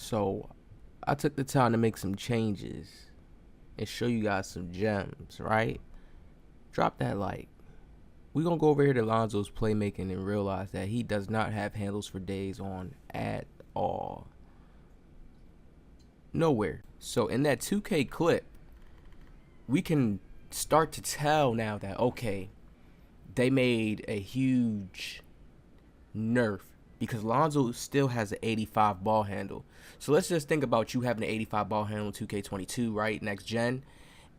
So I took the time to make some changes and show you guys some gems, right? Drop that like. We're going to go over here to Lonzo's playmaking and realize that he does not have handles for days on at all. Nowhere. So in that 2K clip, we can start to tell now that, okay, they made a huge nerf because Lonzo still has an 85 ball handle. So let's just think about you having an 85 ball handle in 2K22, right? Next gen.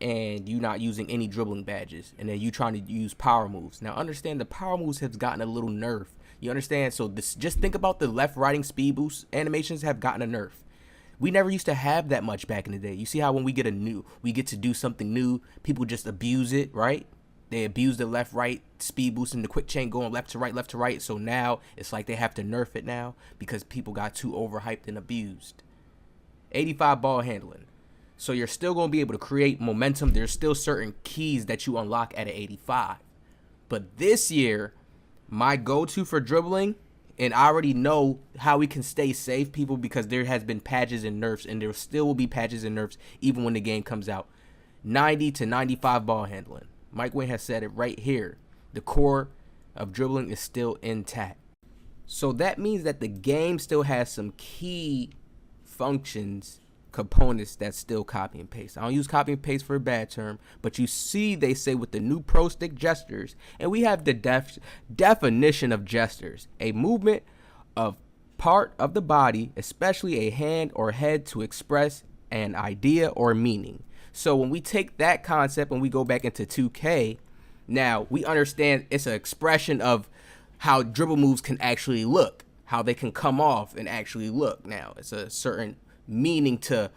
And you not using any dribbling badges, and then you trying to use power moves. Now understand the power moves have gotten a little nerf. You understand? So this, just think about the left riding speed boost animations have gotten a nerf. We never used to have that much back in the day. You see how when we get to do something new, people just abuse it, right? They abuse the left right speed boost and the quick chain going left to right. So now it's like they have to nerf it now because people got too overhyped and abused. 85 ball handling. So you're still going to be able to create momentum. There's still certain keys that you unlock at an 85. But this year, my go-to for dribbling, and I already know how we can stay safe, people, because there has been patches and nerfs, and there still will be patches and nerfs even when the game comes out. 90 to 95 ball handling. Mike Wang has said it right here. The core of dribbling is still intact. So that means that the game still has some key functions, components that still copy and paste. I don't use copy and paste for a bad term, but you see they say with the new pro stick gestures, and we have the definition of gestures, a movement of part of the body, especially a hand or head, to express an idea or meaning. So when we take that concept and we go back into 2K, now we understand it's an expression of how dribble moves can actually look, how they can come off and actually look. Now it's a certain meaning to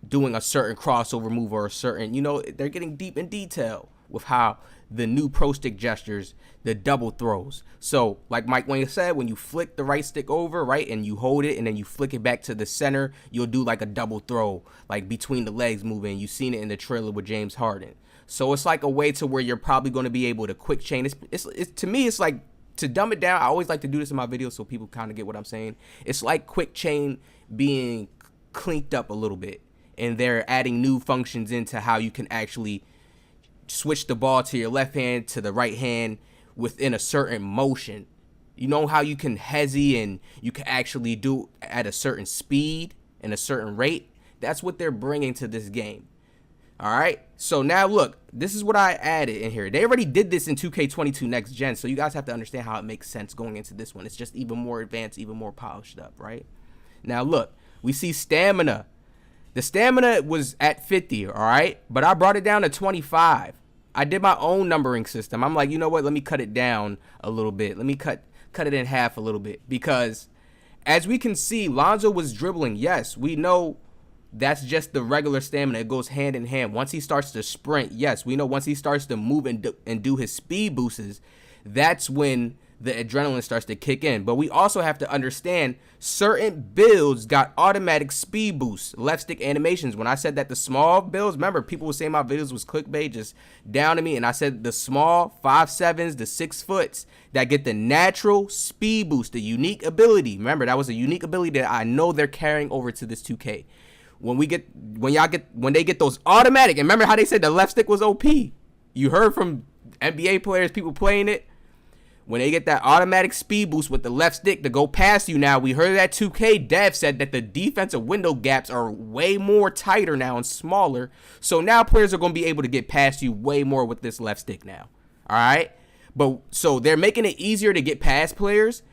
doing a certain crossover move or a certain, they're getting deep in detail with how the new pro stick gestures, the double throws. So like Mike Wang said, when you flick the right stick over, right, and you hold it and then you flick it back to the center, you'll do like a double throw, like between the legs moving. You've seen it in the trailer with James Harden. So it's like a way to where you're probably going to be able to quick chain. It's to me, it's like, to dumb it down, I always like to do this in my videos so people kind of get what I'm saying. It's like quick chain being cleaned up a little bit, and they're adding new functions into how you can actually switch the ball to your left hand to the right hand within a certain motion. You know how you can hezzy and you can actually do at a certain speed and a certain rate? That's what they're bringing to this game. All right, so now look, this is what I added in here. They already did this in 2K22 Next Gen, so you guys have to understand how it makes sense going into this one. It's just even more advanced, even more polished up, right? Now look, we see stamina. The stamina was at 50, all right? But I brought it down to 25. I did my own numbering system. I'm like, you know what? Let me cut it down a little bit. Let me cut it in half a little bit. Because as we can see, Lonzo was dribbling. Yes, we know that's just the regular stamina. It goes hand in hand. Once he starts to sprint, yes, we know once he starts to move and do his speed boosts, that's when the adrenaline starts to kick in. But we also have to understand certain builds got automatic speed boosts, left stick animations. When I said that the small builds, remember people were saying my videos was clickbait, just down to me, and I said the small 5'7s, the 6 foots that get the natural speed boost, the unique ability. Remember, that was a unique ability that I know they're carrying over to this 2K. When they get those automatic, and remember how they said the left stick was OP. You heard from NBA players, people playing it. When they get that automatic speed boost with the left stick to go past you now, we heard that 2K dev said that the defensive window gaps are way more tighter now and smaller. So now players are going to be able to get past you way more with this left stick now. All right. But so they're making it easier to get past players.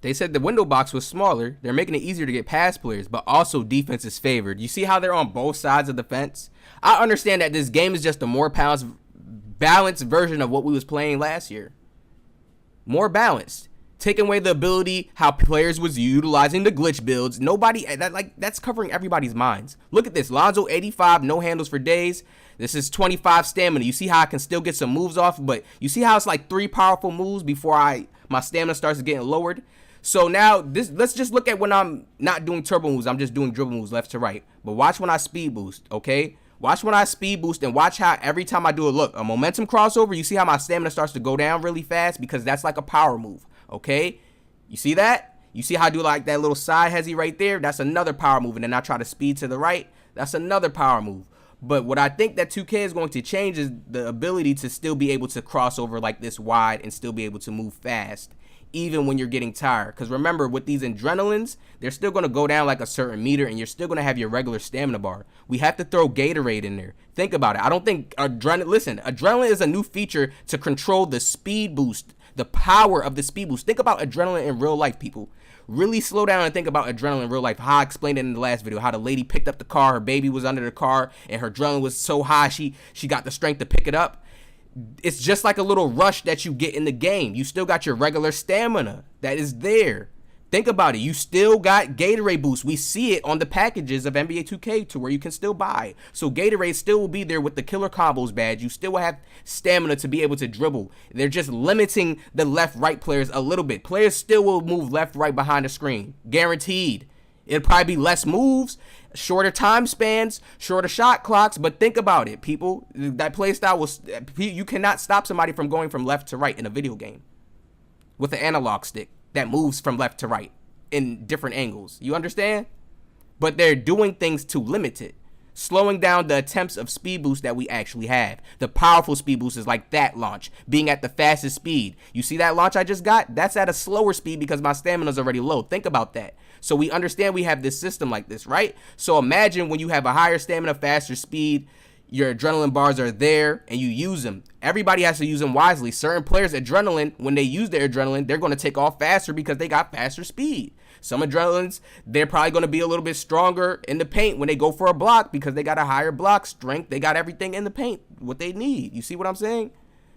They said the window box was smaller. They're making it easier to get past players, but also defense is favored. You see how they're on both sides of the fence? I understand that this game is just a more balanced version of what we was playing last year. More balanced, taking away the ability how players was utilizing the glitch builds. That's covering everybody's minds. Look at this, Lonzo 85, no handles for days. This is 25 stamina. You see how I can still get some moves off, but you see how it's like 3 powerful moves before my stamina starts getting lowered. So now let's just look at when I'm not doing turbo moves. I'm just doing dribble moves left to right. But watch when I speed boost, okay? Watch when I speed boost, and watch how every time I do a momentum crossover, you see how my stamina starts to go down really fast because that's like a power move, okay? You see that? You see how I do like that little side hezzy right there? That's another power move. And then I try to speed to the right. That's another power move. But what I think that 2K is going to change is the ability to still be able to cross over like this wide and still be able to move fast, even when you're getting tired. Because remember, with these adrenalines, they're still going to go down like a certain meter, and you're still going to have your regular stamina bar. We have to throw Gatorade in there. Think about it. I don't think adrenaline is a new feature to control the speed boost, the power of the speed boost. Think about adrenaline in real life, people. Really slow down and think about adrenaline in real life. How I explained it in the last video, how the lady picked up the car, her baby was under the car, and her adrenaline was so high she got the strength to pick it up. It's just like a little rush that you get in the game. You still got your regular stamina that is there. Think about it. You still got Gatorade boost. We see it on the packages of NBA 2K to where you can still buy. So Gatorade still will be there with the killer combos badge. You still will have stamina to be able to dribble. They're just limiting the left-right players a little bit. Players still will move left-right behind the screen. Guaranteed. It'll probably be less moves, shorter time spans, shorter shot clocks, but think about it, people. That play style was, you cannot stop somebody from going from left to right in a video game with an analog stick that moves from left to right in different angles. You understand? But they're doing things to limit it, slowing down the attempts of speed boost that we actually have. The powerful speed boost is like that launch, being at the fastest speed. You see that launch I just got? That's at a slower speed because my stamina is already low. Think about that. So we understand we have this system like this, right? So imagine when you have a higher stamina, faster speed, your adrenaline bars are there and you use them. Everybody has to use them wisely. Certain players' adrenaline, when they use their adrenaline, they're going to take off faster because they got faster speed. Some adrenalines, they're probably going to be a little bit stronger in the paint when they go for a block because they got a higher block strength. They got everything in the paint, what they need. You see what I'm saying?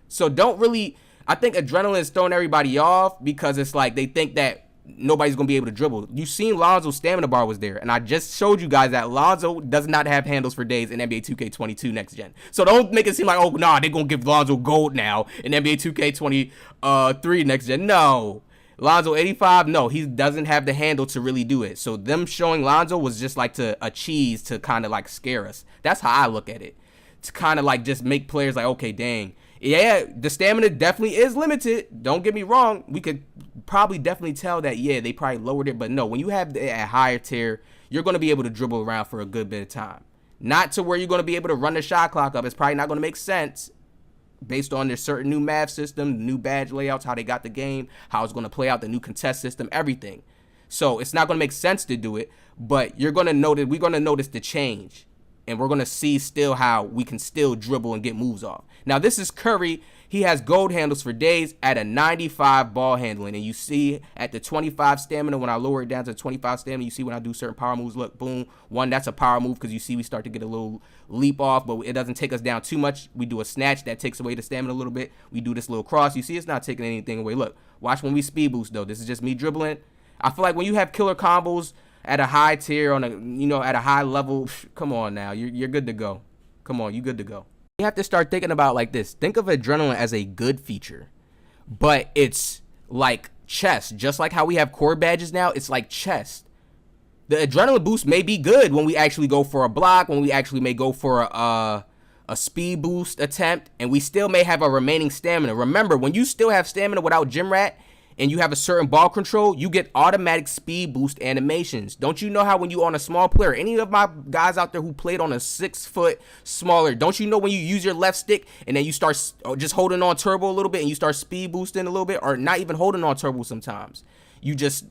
So I think adrenaline is throwing everybody off because it's like they think that nobody's going to be able to dribble. You seen Lonzo's stamina bar was there, and I just showed you guys that Lonzo does not have handles for days in NBA 2K22 next gen. So don't make it seem like, oh, nah, they're going to give Lonzo gold now in NBA 2K23 next gen. No. Lonzo 85, no, he doesn't have the handle to really do it. So them showing Lonzo was just like a cheese to kind of like scare us. That's how I look at it. To kind of like just make players like, okay, dang. Yeah, the stamina definitely is limited. Don't get me wrong. We could probably definitely tell that, yeah, they probably lowered it. But no, when you have it at higher tier, you're going to be able to dribble around for a good bit of time. Not to where you're going to be able to run the shot clock up. It's probably not going to make sense based on their certain new math system, new badge layouts, how they got the game, how it's going to play out, the new contest system, everything. So it's not going to make sense to do it, but we're going to notice the change. And we're going to see still how we can still dribble and get moves off. Now, this is Curry. He has gold handles for days at a 95 ball handling. And you see at the 25 stamina, when I lower it down to 25 stamina, you see when I do certain power moves, look, boom. One, that's a power move because you see we start to get a little leap off, but it doesn't take us down too much. We do a snatch that takes away the stamina a little bit. We do this little cross. You see it's not taking anything away. Look, watch when we speed boost, though. This is just me dribbling. I feel like when you have killer combos at a high tier, at a high level, come on now, you're good to go. Come on, you good to go. You have to start thinking about like this. Think of adrenaline as a good feature, but it's like chess. Just like how we have core badges now, it's like chess. The adrenaline boost may be good when we actually go for a block, when we actually may go for a speed boost attempt, and we still may have a remaining stamina. Remember, when you still have stamina without gym rat, and you have a certain ball control, you get automatic speed boost animations. Don't you know how when you on a small player, any of my guys out there who played on a 6 foot smaller, don't you know when you use your left stick and then you start just holding on turbo a little bit and you start speed boosting a little bit, or not even holding on turbo sometimes. You just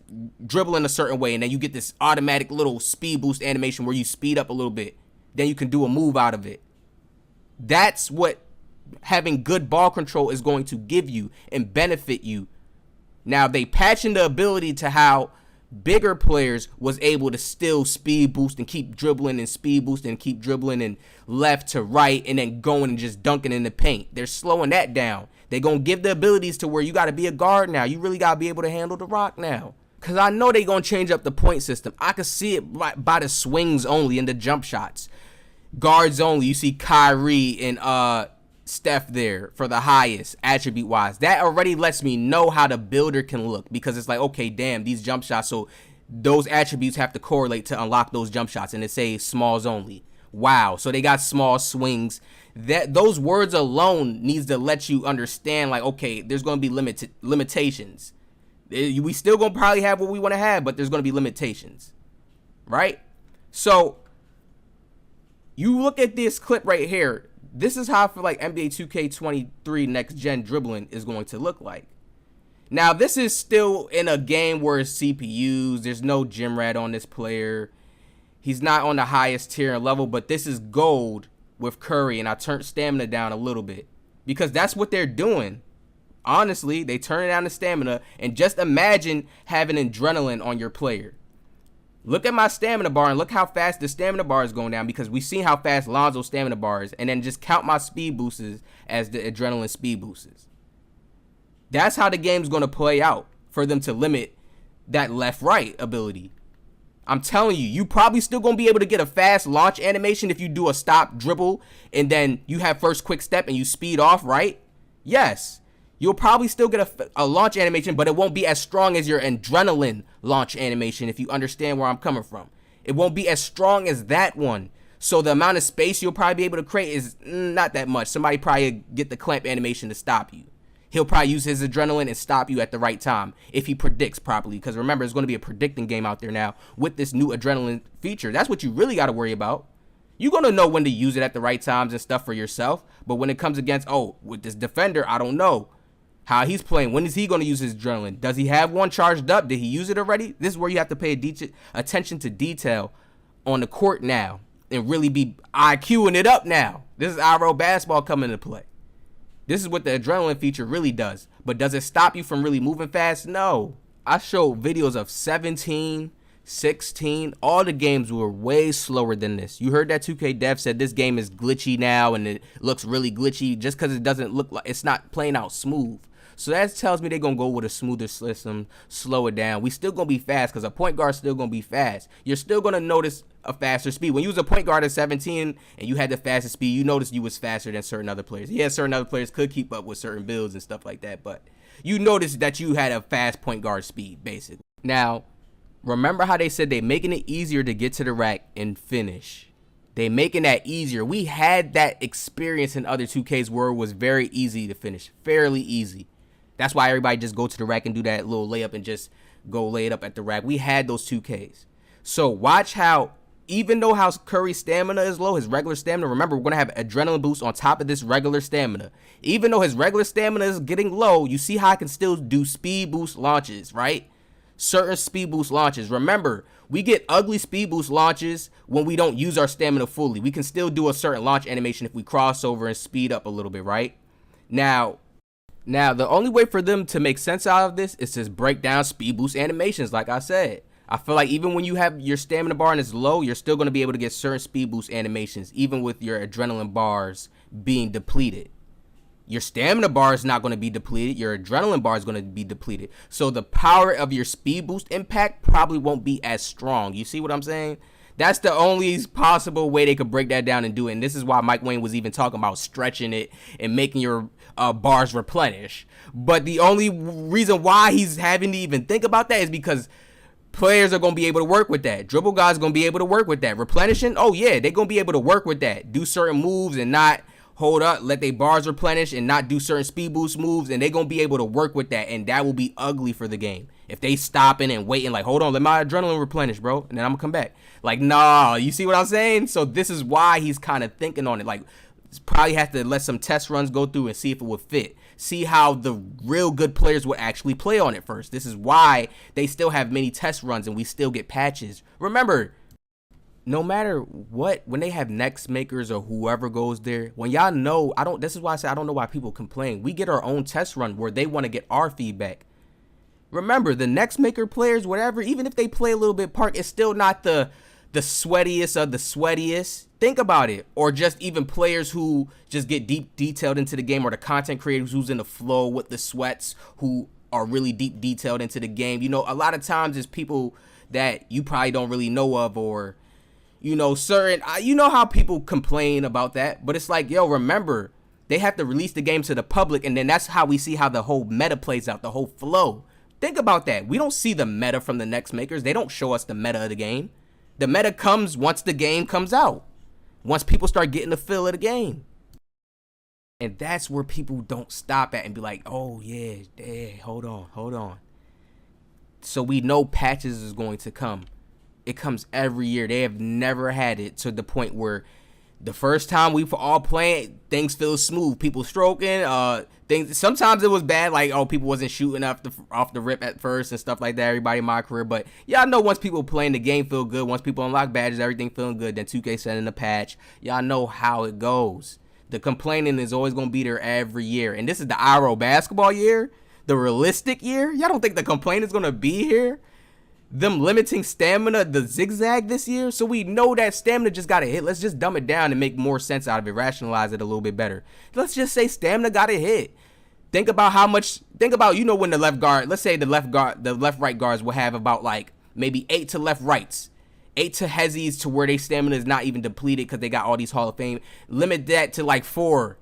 dribble in a certain way and then you get this automatic little speed boost animation where you speed up a little bit. Then you can do a move out of it. That's what having good ball control is going to give you and benefit you. Now, they patching the ability to how bigger players was able to still speed boost and keep dribbling and speed boosting and keep dribbling and left to right and then going and just dunking in the paint. They're slowing that down. They're going to give the abilities to where you got to be a guard now. You really got to be able to handle the rock now. Because I know they're going to change up the point system. I can see it by the swings only and the jump shots. Guards only. You see Kyrie and Steph there for the highest attribute wise. That already lets me know how the builder can look, because it's like, okay, damn, these jump shots, so those attributes have to correlate to unlock those jump shots, and it says smalls only. Wow, so they got small swings. That those words alone needs to let you understand, like, okay, there's going to be limitations. We still gonna probably have what we want to have, but there's gonna be limitations, right? So you look at this clip right here. This is how I feel like NBA 2K23 next gen dribbling is going to look like. Now, this is still in a game where it's CPUs. There's no gym rat on this player. He's not on the highest tier and level, but this is gold with Curry, and I turned stamina down a little bit because that's what they're doing. Honestly, they turn down the stamina, and just imagine having adrenaline on your player. Look at my stamina bar and look how fast the stamina bar is going down, because we've seen how fast Lonzo's stamina bar is, and then just count my speed boosts as the adrenaline speed boosts. That's how the game's going to play out for them to limit that left-right ability. I'm telling you, you probably still going to be able to get a fast launch animation if you do a stop dribble and then you have first quick step and you speed off, right? Yes. You'll probably still get a launch animation, but it won't be as strong as your adrenaline launch animation, if you understand where I'm coming from. It won't be as strong as that one. So the amount of space you'll probably be able to create is not that much. Somebody probably get the clamp animation to stop you. He'll probably use his adrenaline and stop you at the right time if he predicts properly. Because remember, it's going to be a predicting game out there now with this new adrenaline feature. That's what you really got to worry about. You're going to know when to use it at the right times and stuff for yourself. But when it comes against, with this defender, I don't know how he's playing. When is he going to use his adrenaline? Does he have one charged up? Did he use it already? This is where you have to pay attention to detail on the court now and really be IQing it up now. This is IRL basketball coming into play. This is what the adrenaline feature really does. But does it stop you from really moving fast? No. I showed videos of 17, 16. All the games were way slower than this. You heard that 2K Dev said this game is glitchy now and it looks really glitchy just because it doesn't look like it's not playing out smooth. So that tells me they're going to go with a smoother system, slow it down. We still going to be fast because a point guard's still going to be fast. You're still going to notice a faster speed. When you was a point guard at 17 and you had the fastest speed, you noticed you was faster than certain other players. Yeah, certain other players could keep up with certain builds and stuff like that, but you noticed that you had a fast point guard speed, basically. Now, remember how they said they making it easier to get to the rack and finish. They making that easier. We had that experience in other 2Ks where it was very easy to finish, fairly easy. That's why everybody just go to the rack and do that little layup and just go lay it up at the rack. We had those 2Ks. So watch how, even though how Curry's stamina is low, his regular stamina, remember, we're going to have adrenaline boost on top of this regular stamina. Even though his regular stamina is getting low, you see how I can still do speed boost launches, right? Certain speed boost launches. Remember, we get ugly speed boost launches when we don't use our stamina fully. We can still do a certain launch animation if we cross over and speed up a little bit, right? Now, the only way for them to make sense out of this is to break down speed boost animations, like I said. I feel like even when you have your stamina bar and it's low, you're still going to be able to get certain speed boost animations, even with your adrenaline bars being depleted. Your stamina bar is not going to be depleted. Your adrenaline bar is going to be depleted. So the power of your speed boost impact probably won't be as strong. You see what I'm saying? That's the only possible way they could break that down and do it. And this is why Mike Wang was even talking about stretching it and making your bars replenish. But the only reason why he's having to even think about that is because players are going to be able to work with that. Dribble guys are going to be able to work with that. Replenishing, oh yeah, they're going to be able to work with that. Do certain moves and not hold up, let their bars replenish and not do certain speed boost moves, and they're going to be able to work with that, and that will be ugly for the game. If they stopping and waiting like, hold on, let my adrenaline replenish, bro, and then I'm going to come back. Like, nah, you see what I'm saying? So this is why he's kind of thinking on it. Like, probably have to let some test runs go through and see if it would fit. See how the real good players would actually play on it first. This is why they still have many test runs and we still get patches. Remember, no matter what, when they have next makers or whoever goes there, when y'all know, this is why I say I don't know why people complain. We get our own test run where they want to get our feedback. Remember, the next maker players, whatever, even if they play a little bit park, it's still not the sweatiest of the sweatiest. Think about it. Or just even players who just get deep detailed into the game, or the content creators who's in the flow with the sweats, who are really deep detailed into the game. You know, a lot of times it's people that you probably don't really know of, or you know, certain, you know how people complain about that, but it's like, yo, remember, they have to release the game to the public, and then that's how we see how the whole meta plays out, the whole flow. Think about that. We don't see the meta from the next makers. They don't show us the meta of the game. The meta comes once the game comes out, once people start getting the feel of the game. And that's where people don't stop at and be like, oh yeah, hold on. So we know patches is going to come. It comes every year. They have never had it to the point where the first time we all playing, things feel smooth. People stroking, things. Sometimes it was bad, like, oh, people wasn't shooting off the rip at first and stuff like that. Everybody in my career, but y'all know once people playing, the game feel good. Once people unlock badges, everything feeling good. Then 2K sent in a patch. Y'all know how it goes. The complaining is always gonna be there every year, and this is the IRL basketball year, the realistic year. Y'all don't think the complaint is gonna be here? Them limiting stamina, the zigzag this year, so we know that stamina just got to hit. Let's just dumb it down and make more sense out of it, rationalize it a little bit better. Let's just say stamina got to hit. Think about how much, you know, when the left guard, let's say the left right guards will have about like maybe 8 to left rights, 8 to hezzies to where their stamina is not even depleted because they got all these Hall of Fame. Limit that to like four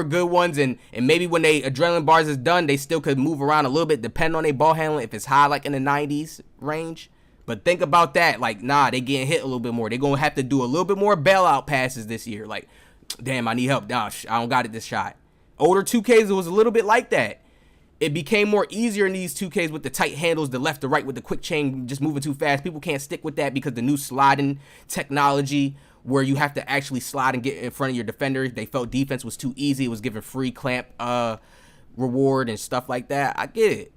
good ones, and maybe when they adrenaline bars is done, they still could move around a little bit depending on their ball handling if it's high, like in the 90s range. But think about that, like, nah, they getting hit a little bit more. They're gonna have to do a little bit more bailout passes this year. Like, damn, I need help. Nah, I don't got it this shot. Older 2Ks, it was a little bit like that. It became more easier in these 2Ks with the tight handles, the left to right with the quick chain, just moving too fast. People can't stick with that because the new sliding technology, where you have to actually slide and get in front of your defender. They felt defense was too easy. It was giving free clamp reward and stuff like that. I get it.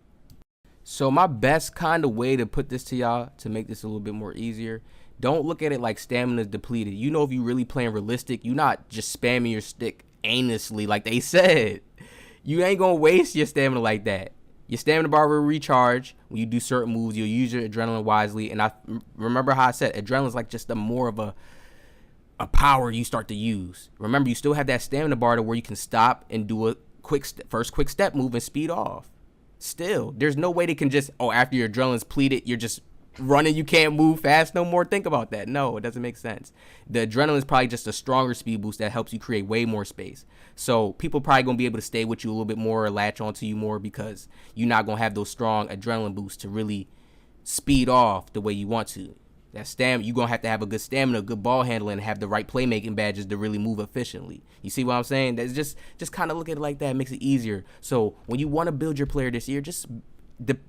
So my best kind of way to put this to y'all, to make this a little bit more easier, don't look at it like stamina is depleted. You know, if you really playing realistic, you're not just spamming your stick aimlessly like they said. You ain't gonna waste your stamina like that. Your stamina bar will recharge when you do certain moves. You'll use your adrenaline wisely. And I remember how I said adrenaline is like just more of a power you start to use. Remember, you still have that stamina bar to where you can stop and do a first quick step move and speed off. Still, there's no way they can just, oh, after your adrenaline's pleated, you're just running, you can't move fast no more. Think about that. No, it doesn't make sense. The adrenaline is probably just a stronger speed boost that helps you create way more space. So people probably gonna be able to stay with you a little bit more, or latch onto you more, because you're not gonna have those strong adrenaline boosts to really speed off the way you want to. That stamina, you're going to have a good stamina, good ball handling, and have the right playmaking badges to really move efficiently. You see what I'm saying? That's just kind of look at it like that. It makes it easier. So when you want to build your player this year, just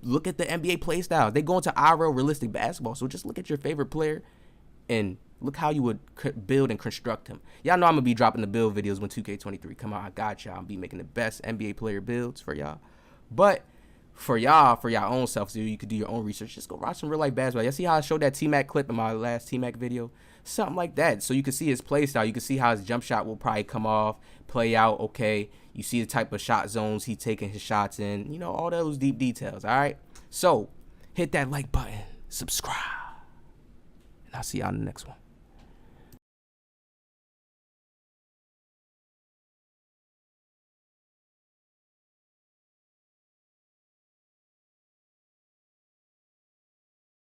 look at the NBA play styles. They go into IRL realistic basketball. So just look at your favorite player and look how you would build and construct him. Y'all know I'm going to be dropping the build videos when 2K23 come out. I got y'all. I'll be making the best NBA player builds for y'all. But for y'all own self, so you could do your own research, just go watch some real life basketball. Y'all see how I showed that T-Mac clip in my last T-Mac video? Something like that. So you can see his play style. You can see how his jump shot will probably come off, play out okay. You see the type of shot zones he's taking his shots in. You know, all those deep details, all right? So hit that like button, subscribe, and I'll see y'all in the next one.